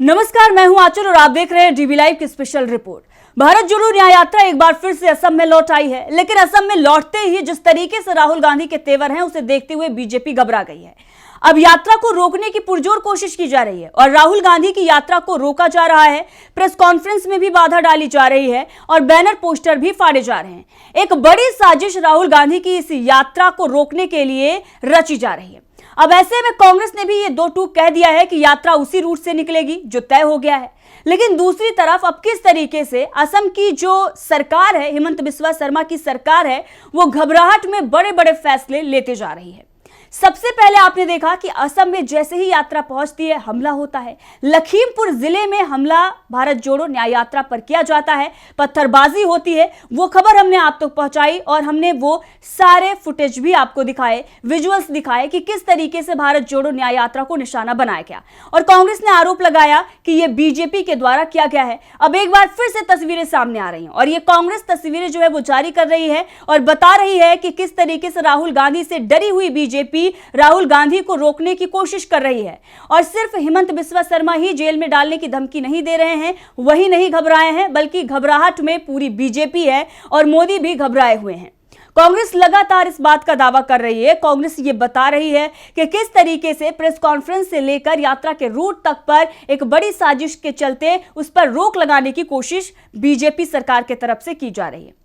नमस्कार, मैं हूं आंचल और आप देख रहे हैं डीबी लाइव की स्पेशल रिपोर्ट। भारत जोड़ो न्याय यात्रा एक बार फिर से असम में लौट आई है, लेकिन असम में लौटते ही जिस तरीके से राहुल गांधी के तेवर हैं उसे देखते हुए बीजेपी घबरा गई है। अब यात्रा को रोकने की पुरजोर कोशिश की जा रही है और राहुल गांधी की यात्रा को रोका जा रहा है। प्रेस कॉन्फ्रेंस में भी बाधा डाली जा रही है और बैनर पोस्टर भी फाड़े जा रहे हैं। एक बड़ी साजिश राहुल गांधी की इस यात्रा को रोकने के लिए रची जा रही है। अब ऐसे में कांग्रेस ने भी ये दो टूक कह दिया है कि यात्रा उसी रूट से निकलेगी जो तय हो गया है। लेकिन दूसरी तरफ अब किस तरीके से असम की जो सरकार है, हिमंत बिस्वा शर्मा की सरकार है, वो घबराहट में बड़े बड़े फैसले लेते जा रही है। सबसे पहले आपने देखा कि असम में जैसे ही यात्रा पहुंचती है हमला होता है। लखीमपुर जिले में हमला भारत जोड़ो न्याय यात्रा पर किया जाता है, पत्थरबाजी होती है। वो खबर हमने आप तक पहुंचाई और हमने वो सारे फुटेज भी आपको दिखाए, विजुअल्स दिखाए कि किस तरीके से भारत जोड़ो न्याय यात्रा को निशाना बनाया गया। और कांग्रेस ने आरोप लगाया कि यह बीजेपी के द्वारा किया गया है। अब एक बार फिर से तस्वीरें सामने आ रही हैं और ये कांग्रेस तस्वीरें जो है वो जारी कर रही है और बता रही है कि किस तरीके से राहुल गांधी से डरी हुई बीजेपी राहुल गांधी को रोकने की कोशिश कर रही है। और सिर्फ हिमंत बिस्वा शर्मा ही जेल में डालने की धमकी नहीं दे रहे हैं, वही नहीं घबराए हैं, बल्कि घबराहट में पूरी बीजेपी है और मोदी भी घबराए हुए हैं। कांग्रेस लगातार इस बात का दावा कर रही है। कांग्रेस ये बता रही है कि किस तरीके से प्रेस कॉन्फ्रेंस से लेकर यात्रा के रूट तक पर एक बड़ी साजिश के चलते उस पर रोक लगाने की कोशिश बीजेपी सरकार की तरफ से की जा रही है।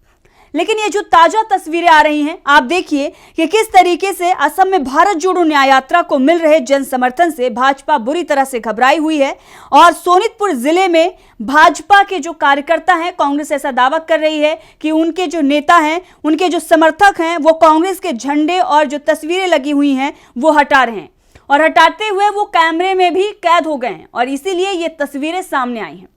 लेकिन ये जो ताजा तस्वीरें आ रही हैं, आप देखिए कि किस तरीके से असम में भारत जोड़ो न्याय यात्रा को मिल रहे जन समर्थन से भाजपा बुरी तरह से घबराई हुई है। और सोनितपुर जिले में भाजपा के जो कार्यकर्ता हैं, कांग्रेस ऐसा दावा कर रही है कि उनके जो नेता हैं, उनके जो समर्थक हैं, वो कांग्रेस के झंडे और जो तस्वीरें लगी हुई हैं वो हटा रहे हैं और हटाते हुए वो कैमरे में भी कैद हो गए हैं और इसीलिए ये तस्वीरें सामने आई हैं।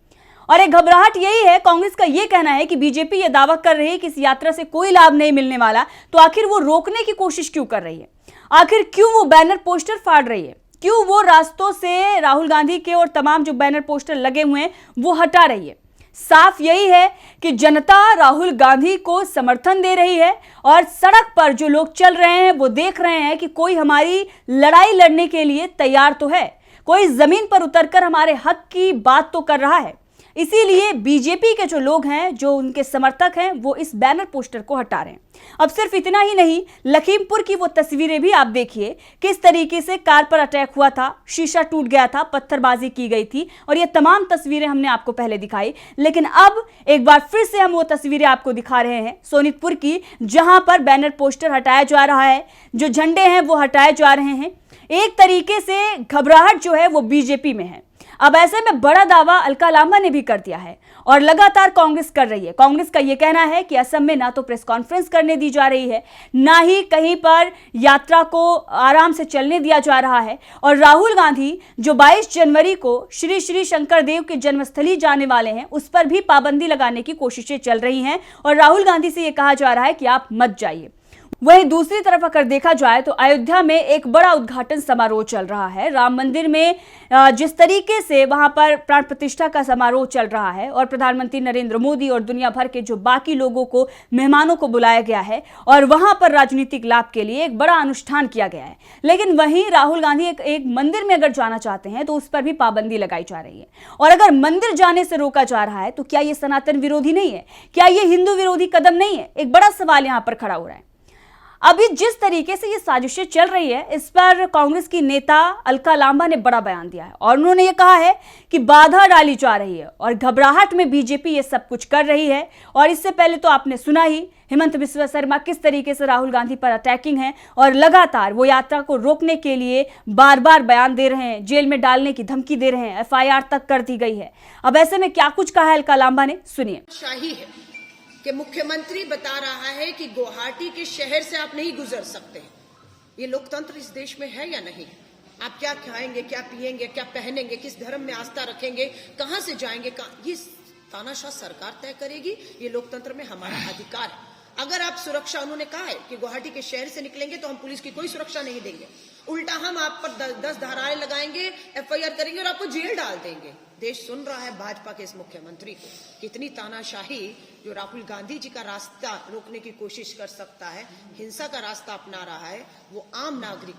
और एक घबराहट यही है, कांग्रेस का यह कहना है कि बीजेपी यह दावा कर रही है कि इस यात्रा से कोई लाभ नहीं मिलने वाला, तो आखिर वो रोकने की कोशिश क्यों कर रही है? आखिर क्यों वो बैनर पोस्टर फाड़ रही है? क्यों वो रास्तों से राहुल गांधी के और तमाम जो बैनर पोस्टर लगे हुए हैं वो हटा रही है? साफ यही है कि जनता राहुल गांधी को समर्थन दे रही है और सड़क पर जो लोग चल रहे हैं वो देख रहे हैं कि कोई हमारी लड़ाई लड़ने के लिए तैयार तो है, कोई जमीन पर उतरकर हमारे हक की बात तो कर रहा है। इसीलिए बीजेपी के जो लोग हैं, जो उनके समर्थक हैं, वो इस बैनर पोस्टर को हटा रहे हैं। अब सिर्फ इतना ही नहीं, लखीमपुर की वो तस्वीरें भी आप देखिए किस तरीके से कार पर अटैक हुआ था, शीशा टूट गया था, पत्थरबाजी की गई थी और ये तमाम तस्वीरें हमने आपको पहले दिखाई। लेकिन अब एक बार फिर से हम वो तस्वीरें आपको दिखा रहे हैं सोनितपुर की, जहां पर बैनर पोस्टर हटाया जा रहा है, जो झंडे हैं वो हटाए जा रहे हैं। एक तरीके से घबराहट जो है वो बीजेपी में है। अब ऐसे में बड़ा दावा अलका लांबा ने भी कर दिया है और लगातार कांग्रेस कर रही है। कांग्रेस का यह कहना है कि असम में ना तो प्रेस कॉन्फ्रेंस करने दी जा रही है, ना ही कहीं पर यात्रा को आराम से चलने दिया जा रहा है। और राहुल गांधी जो 22 जनवरी को श्री श्री शंकर देव के जन्मस्थली जाने वाले हैं, उस पर भी पाबंदी लगाने की कोशिशें चल रही हैं और राहुल गांधी से यह कहा जा रहा है कि आप मत जाइए। वहीं दूसरी तरफ अगर देखा जाए तो अयोध्या में एक बड़ा उद्घाटन समारोह चल रहा है। राम मंदिर में जिस तरीके से वहां पर प्राण प्रतिष्ठा का समारोह चल रहा है और प्रधानमंत्री नरेंद्र मोदी और दुनिया भर के जो बाकी लोगों को, मेहमानों को बुलाया गया है और वहां पर राजनीतिक लाभ के लिए एक बड़ा अनुष्ठान किया गया है। लेकिन वहीं राहुल गांधी एक मंदिर में अगर जाना चाहते हैं तो उस पर भी पाबंदी लगाई जा रही है। और अगर मंदिर जाने से रोका जा रहा है तो क्या यह सनातन विरोधी नहीं है? क्या यह हिंदू विरोधी कदम नहीं है? एक बड़ा सवाल यहां पर खड़ा हो रहा है। अभी जिस तरीके से ये साजिशें चल रही है, इस पर कांग्रेस की नेता अलका लांबा ने बड़ा बयान दिया है और उन्होंने ये कहा है कि बाधा डाली जा रही है और घबराहट में बीजेपी ये सब कुछ कर रही है। और इससे पहले तो आपने सुना ही हिमंत बिस्वा शर्मा किस तरीके से राहुल गांधी पर अटैकिंग है और लगातार वो यात्रा को रोकने के लिए बार बार बयान दे रहे हैं, जेल में डालने की धमकी दे रहे हैं, FIR तक कर दी गई है। अब ऐसे में क्या कुछ कहा है अलका लांबा ने, सुनिए। शाही है कि मुख्यमंत्री बता रहा है कि गुवाहाटी के शहर से आप नहीं गुजर सकते। ये लोकतंत्र इस देश में है या नहीं? आप क्या खाएंगे, क्या पिएंगे, क्या पहनेंगे, किस धर्म में आस्था रखेंगे, कहां से जाएंगे, ये तानाशाह सरकार तय करेगी। ये लोकतंत्र में हमारा अधिकार है। अगर आप सुरक्षा, उन्होंने कहा है कि गुवाहाटी के शहर से निकलेंगे तो हम पुलिस की कोई सुरक्षा नहीं देंगे, उल्टा हम आप पर 10 धाराएं लगाएंगे, FIR करेंगे और आपको जेल डाल देंगे। देश सुन रहा है भाजपा के इस मुख्यमंत्री को। कितनी तानाशाही जो राहुल गांधी जी का रास्ता रोकने की कोशिश कर सकता है, हिंसा का रास्ता अपना रहा है, वो आम नागरिक,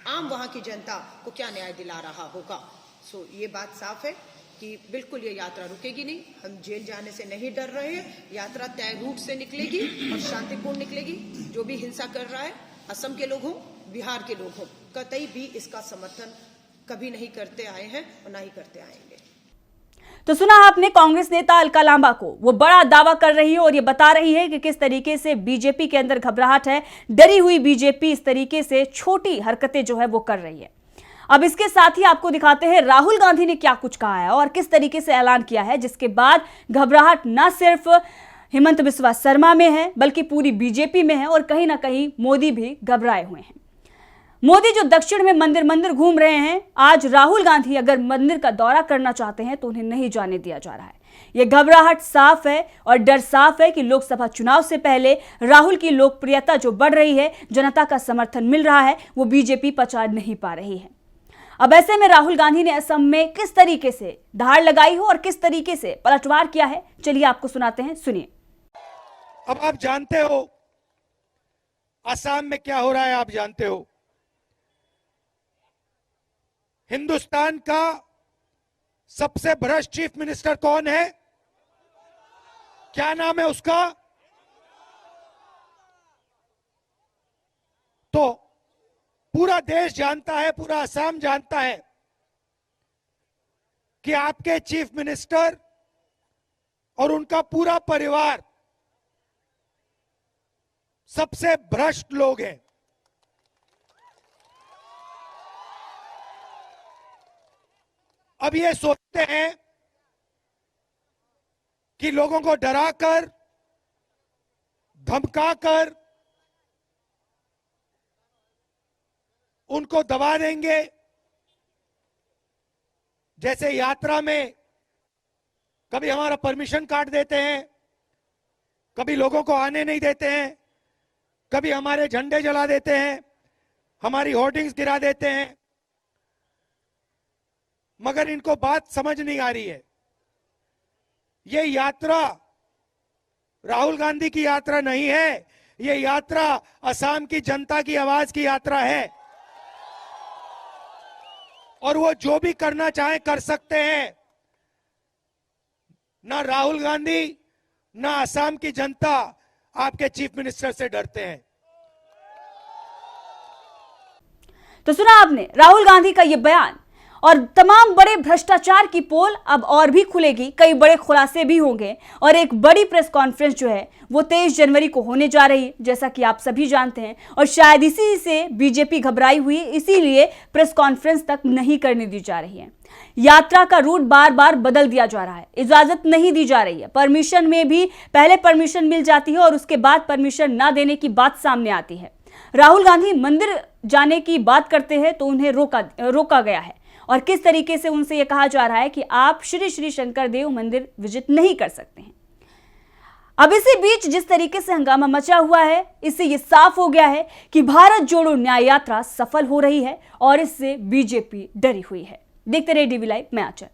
आम वहां की जनता को क्या न्याय दिला रहा होगा। ये बात साफ है कि बिल्कुल ये यात्रा रुकेगी नहीं। हम जेल जाने से नहीं डर रहे हैं। यात्रा तय रूट से निकलेगी और शांतिपूर्ण निकलेगी। जो भी हिंसा कर रहा है, असम के लोग हों, बिहार के लोग हों, कतई भी इसका समर्थन कभी नहीं करते आए हैं और ना ही करते आएंगे। तो सुना आपने कांग्रेस नेता अलका लांबा को, वो बड़ा दावा कर रही है और ये बता रही है कि किस तरीके से बीजेपी के अंदर घबराहट है। डरी हुई बीजेपी इस तरीके से छोटी हरकतें जो है वो कर रही है। अब इसके साथ ही आपको दिखाते हैं राहुल गांधी ने क्या कुछ कहा है और किस तरीके से ऐलान किया है, जिसके बाद घबराहट न सिर्फ हेमंत बिस्वा शर्मा में है बल्कि पूरी बीजेपी में है और कहीं ना कहीं मोदी भी घबराए हुए हैं। मोदी जो दक्षिण में मंदिर मंदिर घूम रहे हैं, आज राहुल गांधी अगर मंदिर का दौरा करना चाहते हैं तो उन्हें नहीं जाने दिया जा रहा है। यह घबराहट साफ है और डर साफ है कि लोकसभा चुनाव से पहले राहुल की लोकप्रियता जो बढ़ रही है, जनता का समर्थन मिल रहा है, वो बीजेपी पचा नहीं पा रही है। अब ऐसे में राहुल गांधी ने असम में किस तरीके से धार लगाई हो और किस तरीके से पलटवार किया है, चलिए आपको सुनाते हैं, सुनिए। अब आप जानते हो असम में क्या हो रहा है, आप जानते हो हिंदुस्तान का सबसे भ्रष्ट चीफ मिनिस्टर कौन है, क्या नाम है उसका? तो पूरा देश जानता है, पूरा असम जानता है कि आपके चीफ मिनिस्टर और उनका पूरा परिवार सबसे भ्रष्ट लोग हैं। अब ये सोचते हैं कि लोगों को डराकर, धमकाकर उनको दबा देंगे। जैसे यात्रा में कभी हमारा परमिशन काट देते हैं, कभी लोगों को आने नहीं देते हैं, कभी हमारे झंडे जला देते हैं, हमारी होर्डिंग्स गिरा देते हैं, मगर इनको बात समझ नहीं आ रही है। ये यात्रा राहुल गांधी की यात्रा नहीं है, ये यात्रा असम की जनता की आवाज की यात्रा है और वो जो भी करना चाहे कर सकते हैं। ना राहुल गांधी ना असम की जनता आपके चीफ मिनिस्टर से डरते हैं। तो सुना आपने राहुल गांधी का यह बयान और तमाम बड़े भ्रष्टाचार की पोल अब और भी खुलेगी, कई बड़े खुलासे भी होंगे और एक बड़ी प्रेस कॉन्फ्रेंस जो है वो 23 जनवरी को होने जा रही है, जैसा कि आप सभी जानते हैं। और शायद इसी से बीजेपी घबराई हुई, इसीलिए प्रेस कॉन्फ्रेंस तक नहीं करने दी जा रही है। यात्रा का रूट बार बार बदल दिया जा रहा है, इजाजत नहीं दी जा रही है। परमिशन में भी पहले परमिशन मिल जाती है और उसके बाद परमिशन ना देने की बात सामने आती है। राहुल गांधी मंदिर जाने की बात करते हैं तो उन्हें रोका गया है और किस तरीके से उनसे यह कहा जा रहा है कि आप श्री श्री शंकर देव मंदिर विजिट नहीं कर सकते हैं। अब इसी बीच जिस तरीके से हंगामा मचा हुआ है, इससे यह साफ हो गया है कि भारत जोड़ो न्याय यात्रा सफल हो रही है और इससे बीजेपी डरी हुई है। देखते रहिए डीवी लाइव, मैं आंचल।